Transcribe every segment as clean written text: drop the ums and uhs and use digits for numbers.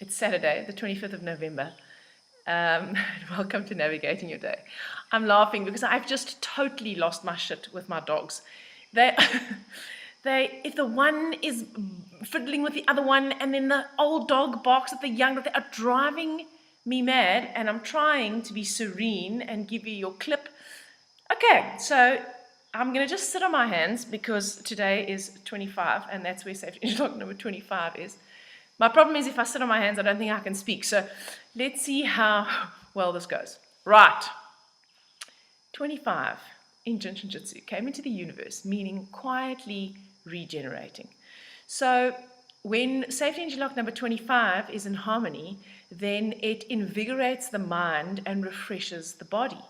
It's Saturday, the 25th of November. Welcome to Navigating Your Day. I'm laughing because I've just totally lost my shit with my dogs. They, if the one is fiddling with the other one, and then the old dog barks at the young dog, they are driving me mad, and I'm trying to be serene and give you your clip. Okay, so I'm going to just sit on my hands because today is 25, and that's where safety interlock number 25 is. My problem is if I sit on my hands, I don't think I can speak. So let's see how well this goes. Right. 25 in Jinshin Jitsu came into the universe, meaning quietly regenerating. So when safety interlock number 25 is in harmony, then it invigorates the mind and refreshes the body.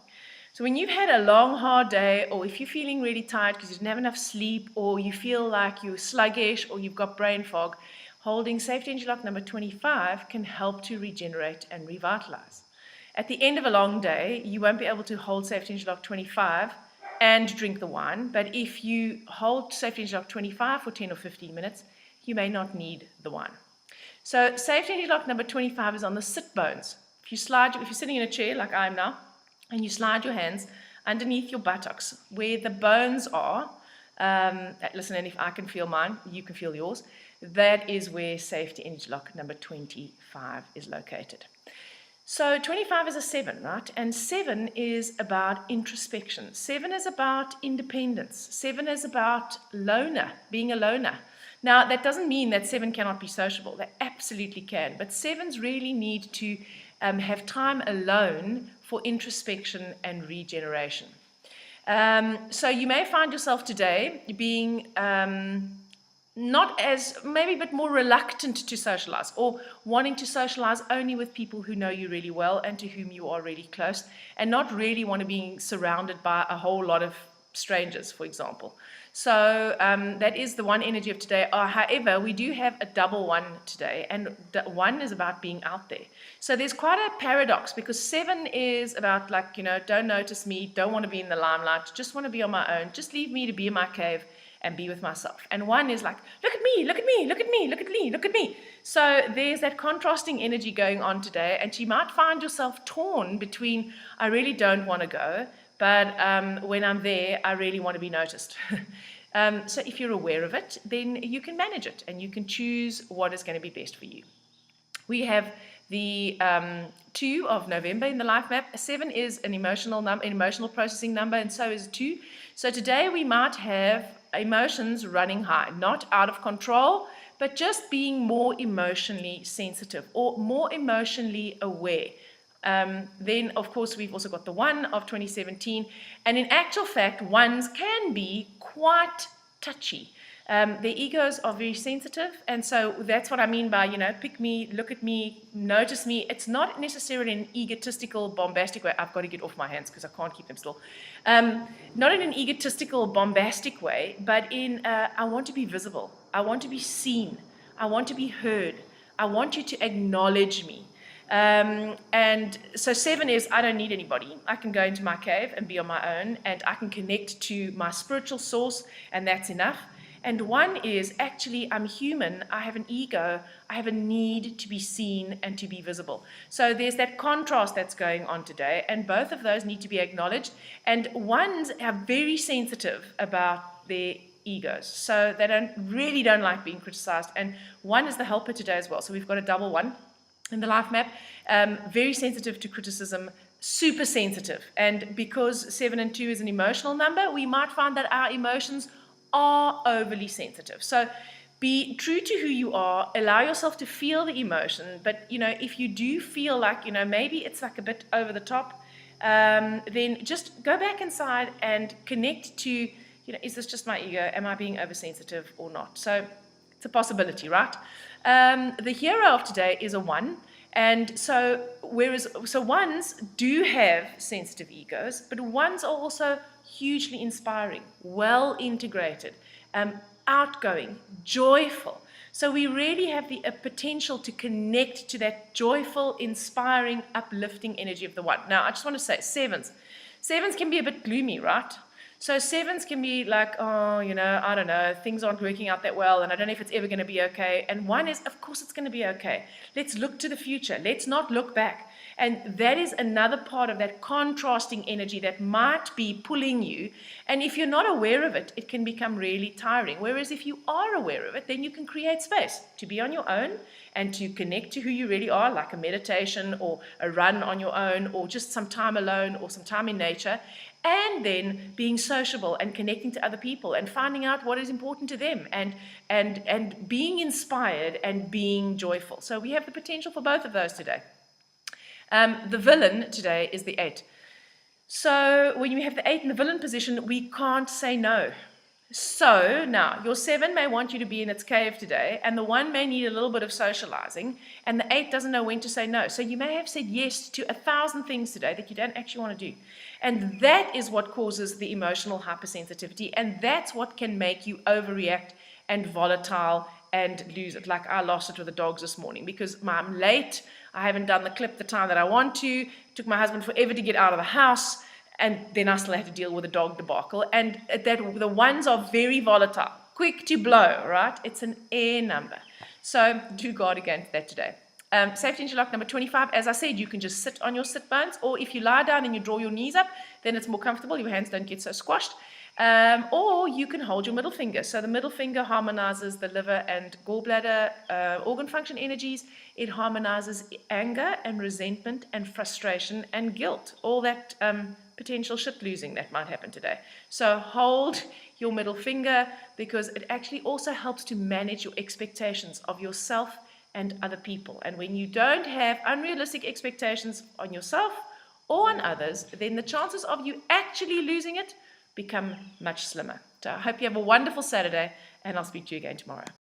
So when you've had a long, hard day, or if you're feeling really tired because you didn't have enough sleep, or you feel like you're sluggish, or you've got brain fog, holding safety interlock number 25 can help to regenerate and revitalize. At the end of a long day, you won't be able to hold safety interlock 25 and drink the wine, but if you hold safety interlock 25 for 10 or 15 minutes, you may not need the wine. So safety interlock number 25 is on the sit bones. If you're sitting in a chair like I am now, and you slide your hands underneath your buttocks where the bones are, listen, and if I can feel mine, you can feel yours. That is where safety interlock number 25 is located. So 25 is a 7, right? And 7 is about introspection. 7 is about independence. 7 is about being a loner. Now, that doesn't mean that 7 cannot be sociable. They absolutely can. But 7s really need to have time alone for introspection and regeneration. So you may find yourself today being not as, maybe a bit more reluctant to socialize, or wanting to socialize only with people who know you really well and to whom you are really close, and not really want to be surrounded by a whole lot of strangers, for example. So that is the one energy of today. However, we do have a double 1 today, and 1 is about being out there. So there's quite a paradox, because 7 is about, like, don't notice me, don't want to be in the limelight, just want to be on my own, just leave me to be in my cave and be with myself. And 1 is like, look at me, look at me, look at me, look at me, look at me. So there's that contrasting energy going on today, and you might find yourself torn between, I really don't want to go, but when I'm there, I really want to be noticed. So if you're aware of it, then you can manage it, and you can choose what is going to be best for you. We have the 2 of November in the life map. 7 is an emotional processing number, and so is 2. So today we might have emotions running high, not out of control, but just being more emotionally sensitive or more emotionally aware. Then, of course, we've also got the 1 of 2017, and in actual fact, 1s can be quite touchy. Their egos are very sensitive, and so that's what I mean by, pick me, look at me, notice me. It's not necessarily an egotistical, bombastic way. I've got to get off my hands because I can't keep them still. Not in an egotistical, bombastic way, but in I want to be visible. I want to be seen. I want to be heard. I want you to acknowledge me. And so 7 is, I don't need anybody. I can go into my cave and be on my own, and I can connect to my spiritual source, and that's enough. And 1 is, actually, I'm human, I have an ego, I have a need to be seen and to be visible. So there's that contrast that's going on today, and both of those need to be acknowledged. And 1s are very sensitive about their egos, so they really don't like being criticized. And 1 is the helper today as well, so we've got a double 1 in the life map. Very sensitive to criticism, super sensitive. And because 7 and 2 is an emotional number, we might find that our emotions are overly sensitive. So be true to who you are, allow yourself to feel the emotion, but if you do feel like maybe it's like a bit over the top, then just go back inside and connect to, is this just my ego? Am I being oversensitive or not? So it's a possibility, right? The hero of today is a 1. And so 1s do have sensitive egos, but 1s are also hugely inspiring, well integrated, outgoing, joyful. So we really have the potential to connect to that joyful, inspiring, uplifting energy of the 1. Now, I just want to say, 7s can be a bit gloomy, right? So 7s can be like, oh, I don't know, things aren't working out that well, and I don't know if it's ever going to be okay. And 1 is, of course, it's going to be okay. Let's look to the future. Let's not look back. And that is another part of that contrasting energy that might be pulling you. And if you're not aware of it, it can become really tiring. Whereas if you are aware of it, then you can create space to be on your own and to connect to who you really are, like a meditation or a run on your own, or just some time alone or some time in nature. And then being sociable and connecting to other people and finding out what is important to them, and being inspired and being joyful. So we have the potential for both of those today. The villain today is the 8. So when you have the 8 in the villain position, we can't say no. So now your 7 may want you to be in its cave today, and the 1 may need a little bit of socializing, and the 8 doesn't know when to say no. So you may have said yes to 1,000 things today that you don't actually want to do. And that is what causes the emotional hypersensitivity, and that's what can make you overreact and volatile and lose it. Like I lost it with the dogs this morning because I'm late. I haven't done the clip the time that I want to. It took my husband forever to get out of the house. And then I still have to deal with a dog debacle. And that the 1s are very volatile, quick to blow, right? It's an air number. So do guard against that today. Safety interlock number 25, as I said, you can just sit on your sit bones, or if you lie down and you draw your knees up, then it's more comfortable. Your hands don't get so squashed. Or you can hold your middle finger. So the middle finger harmonizes the liver and gallbladder organ function energies. It harmonizes anger and resentment and frustration and guilt, all that potential shit losing that might happen today. So hold your middle finger, because it actually also helps to manage your expectations of yourself and other people. And when you don't have unrealistic expectations on yourself or on others, then the chances of you actually losing it become much slimmer. So I hope you have a wonderful Saturday, and I'll speak to you again tomorrow.